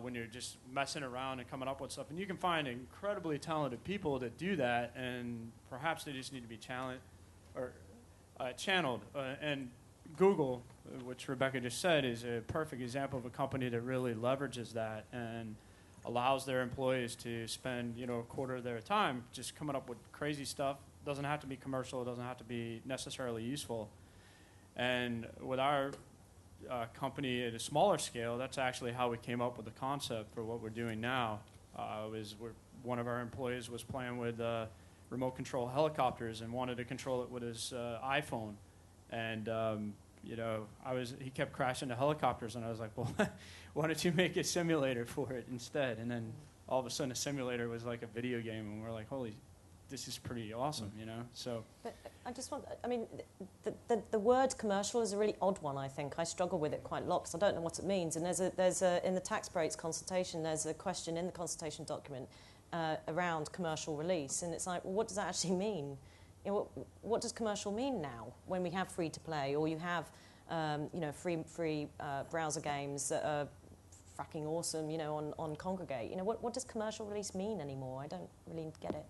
When you're just messing around and coming up with stuff, and you can find incredibly talented people that do that, and perhaps they just need to be challenged or channeled. And Google, which Rebecca just said, is a perfect example of a company that really leverages that and allows their employees to spend, you know, a quarter of their time just coming up with crazy stuff. Doesn't have to be commercial. It doesn't have to be necessarily useful. And with our company at a smaller scale, that's actually how we came up with the concept for what we're doing now. One of our employees was playing with remote control helicopters and wanted to control it with his iPhone. And you know, he kept crashing the helicopters, and I was like, well, why don't you make a simulator for it instead? And then all of a sudden, a simulator was like a video game, and we're like, holy, this is pretty awesome, you know? So. But I just want, I mean, the word commercial is a really odd one, I think. I struggle with it quite a lot because I don't know what it means. And there's a in the tax breaks consultation, there's a question in the consultation document around commercial release. And it's like, well, what does that actually mean? You know, what does commercial mean now when we have free to play, or you have, you know, free browser games that are fracking awesome, you know, on Congregate? You know, what does commercial release mean anymore? I don't really get it.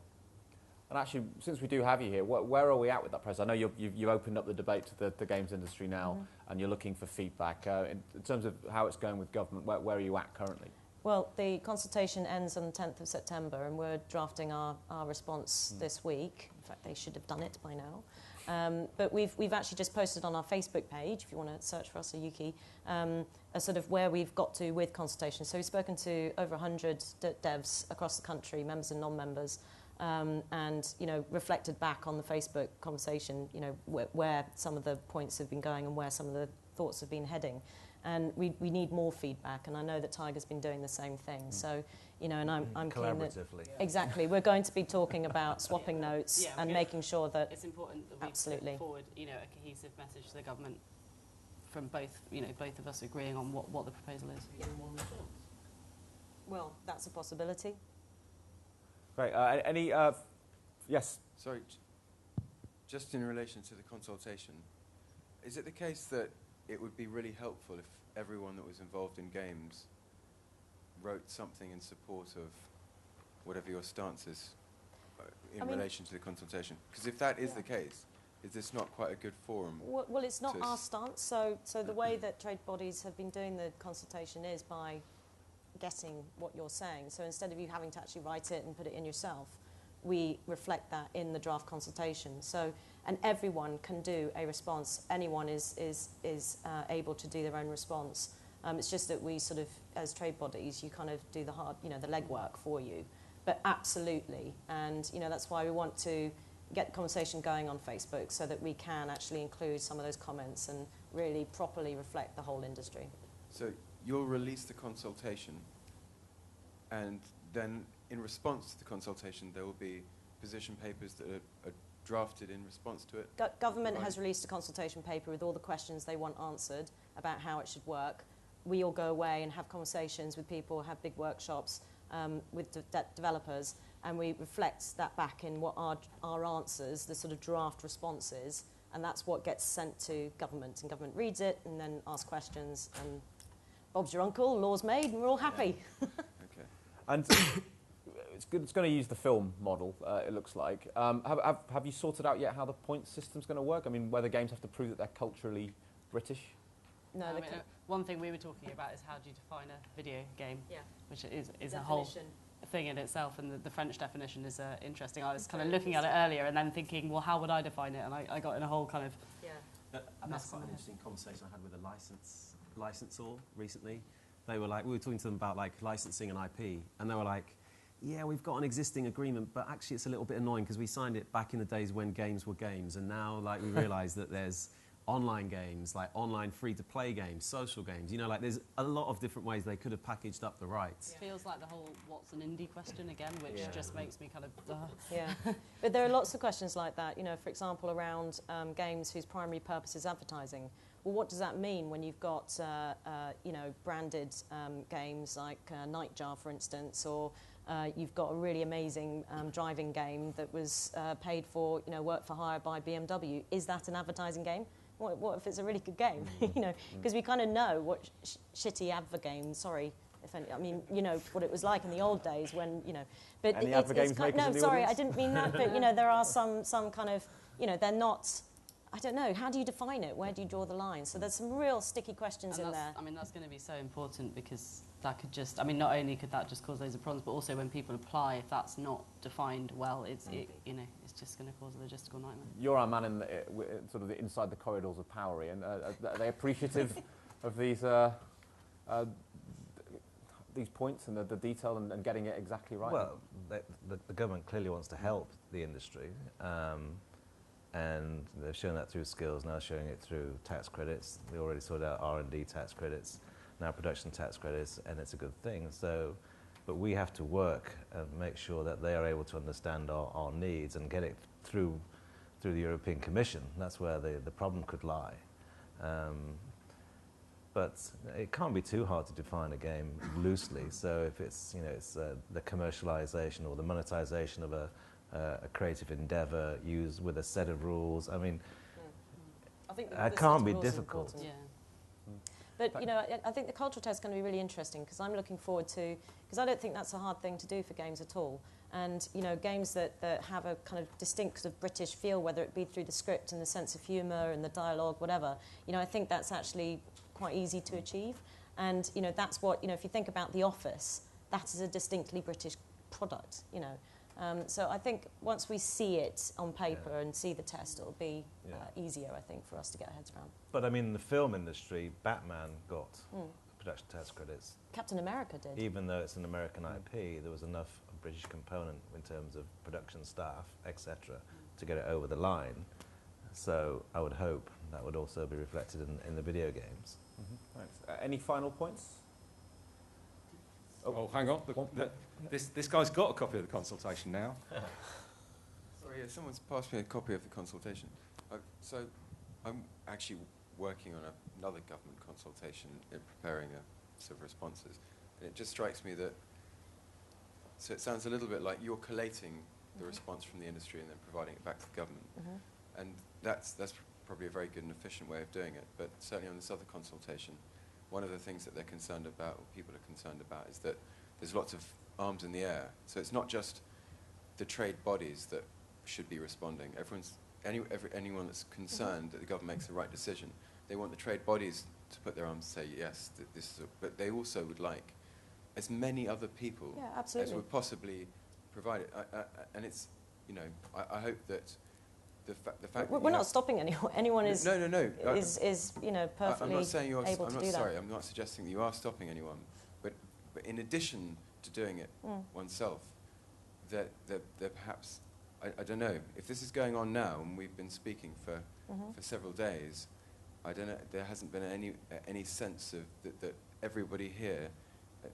And actually, since we do have you here, where are we at with that process? I know you've opened up the debate to the games industry now, and you're looking for feedback. In terms of how it's going with government, where are you at currently? Well, the consultation ends on the 10th of September, and we're drafting our response this week. In fact, they should have done it by now. But we've actually just posted on our Facebook page, if you want to search for us at Yuki, a sort of where we've got to with consultation. So we've spoken to over 100 devs across the country, members and non-members, and, you know, reflected back on the Facebook conversation, you know, where some of the points have been going and where some of the thoughts have been heading. And we need more feedback, and I know that Tiger's been doing the same thing. So, you know, and I'm keen that... Exactly. We're going to be talking about swapping notes and making sure that... It's important that we put forward, you know, a cohesive message to the government from both, you know, both of us agreeing on what the proposal is. Yeah. Well, that's a possibility. Great. Any... yes? Sorry, just in relation to the consultation, is it the case that it would be really helpful if everyone that was involved in games wrote something in support of whatever your stance is in relation to the consultation? Because if that is the case, is this not quite a good forum? Well, it's not our stance. So the way that trade bodies have been doing the consultation is by getting what you're saying. So instead of you having to actually write it and put it in yourself, we reflect that in the draft consultation. So, and everyone can do a response. Anyone is able to do their own response. It's just that we sort of, as trade bodies, you kind of do the hard, you know, the legwork for you. But absolutely, and you know, that's why we want to get the conversation going on Facebook so that we can actually include some of those comments and really properly reflect the whole industry. So you'll release the consultation, and then in response to the consultation, there will be position papers that are drafted in response to it? Government has released a consultation paper with all the questions they want answered about how it should work. we all go away and have conversations with people, have big workshops with developers, and we reflect that back in what our answers, the sort of draft responses, and that's what gets sent to government, and government reads it and then asks questions, and Bob's your uncle, law's made, and we're all happy. Okay. And it's going to use the film model, it looks like. Have you sorted out yet how the point system's going to work? I mean, whether games have to prove that they're culturally British? No, one thing we were talking about is how do you define a video game, which is a whole thing in itself, and the French definition is interesting. I was kind of looking at it earlier and then thinking, well, how would I define it? And I got in a whole kind of That's quite an interesting conversation I had with a licensor recently. They were like, we were talking to them about like licensing and IP, and they were like, yeah, we've got an existing agreement, but actually it's a little bit annoying because we signed it back in the days when games were games, and now like we realise that there's online games, like online free-to-play games, social games. You know, like there's a lot of different ways they could have packaged up the rights. Feels like the whole what's an indie question again, which just makes me kind of... Yeah, but there are lots of questions like that. You know, for example, around games whose primary purpose is advertising. Well, what does that mean when you've got, you know, branded games like Nightjar, for instance, or you've got a really amazing driving game that was paid for, you know, work for hire by BMW. Is that an advertising game? What if it's a really good game? You know, because we kind of know what shitty advert games. Sorry, if any, I mean, you know what it was like in the old days when, you know. But any advert games makers no, in the sorry, audience? I didn't mean that. But you know, there are some kind of, you know, they're not. I don't know. How do you define it? Where do you draw the line? So there's some real sticky questions in there. I mean, that's going to be so important because that could just, I mean, not only could that just cause loads of problems, but also when people apply, if that's not defined well, you know, it's just going to cause a logistical nightmare. You're our man in sort of inside the corridors of Powery, and are they appreciative of these points and the detail and getting it exactly right? Well, the government clearly wants to help the industry. And they've shown that through skills, now showing it through tax credits. They already sorted out R&D tax credits, now production tax credits, and it's a good thing. So, but we have to work and make sure that they are able to understand our needs and get it through the European Commission. That's where the problem could lie. But it can't be too hard to define a game loosely. So if it's, you know, it's the commercialization or the monetization of a creative endeavour used with a set of rules. I mean, I think it can't be difficult. Yeah. But, you know, I think the cultural test is going to be really interesting because I'm looking forward to, because I don't think that's a hard thing to do for games at all. And, you know, games that have a kind of distinct sort of British feel, whether it be through the script and the sense of humour and the dialogue, whatever, you know, I think that's actually quite easy to achieve. And, you know, that's what, you know, if you think about The Office, that is a distinctly British product, you know. So I think once we see it on paper and see the test, it'll be easier, I think, for us to get our heads around. But I mean, in the film industry, Batman got production tax credits. Captain America did. Even though it's an American IP, there was enough British component in terms of production staff, etc., to get it over the line. So I would hope that would also be reflected in the video games. Thanks. Any final points? Oh, hang on. This guy's got a copy of the consultation now. Sorry, someone's passed me a copy of the consultation. So I'm actually working on another government consultation in preparing a set of responses. And it just strikes me that, so it sounds a little bit like you're collating the response from the industry and then providing it back to the government. And that's probably a very good and efficient way of doing it. But certainly on this other consultation, one of the things that they're concerned about, or people are concerned about, is that there's lots of arms in the air. So it's not just the trade bodies that should be responding. Anyone that's concerned that the government makes the right decision, they want the trade bodies to put their arms and say, yes, this is but they also would like as many other people as would possibly provide it. And it's, you know, I hope that the fact we're not stopping anyone. Anyone is is you know, perfectly I'm not saying you're able to do that. I'm not suggesting that you are stopping anyone, but in addition to doing it oneself, that perhaps I don't know if this is going on now, and we've been speaking for several days. I don't know. There hasn't been any sense of that everybody here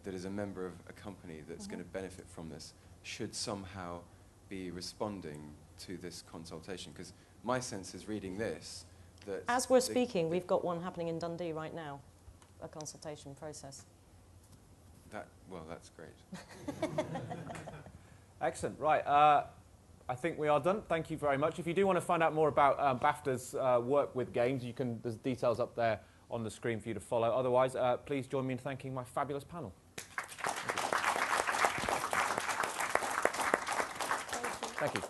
that is a member of a company that's going to benefit from this should somehow be responding to this consultation, because my sense is reading this that as we're speaking, we've got one happening in Dundee right now, a consultation process. Well, that's great. Excellent. Right. I think we are done. Thank you very much. If you do want to find out more about BAFTA's work with games, there's details up there on the screen for you to follow. Otherwise, please join me in thanking my fabulous panel. Thank you.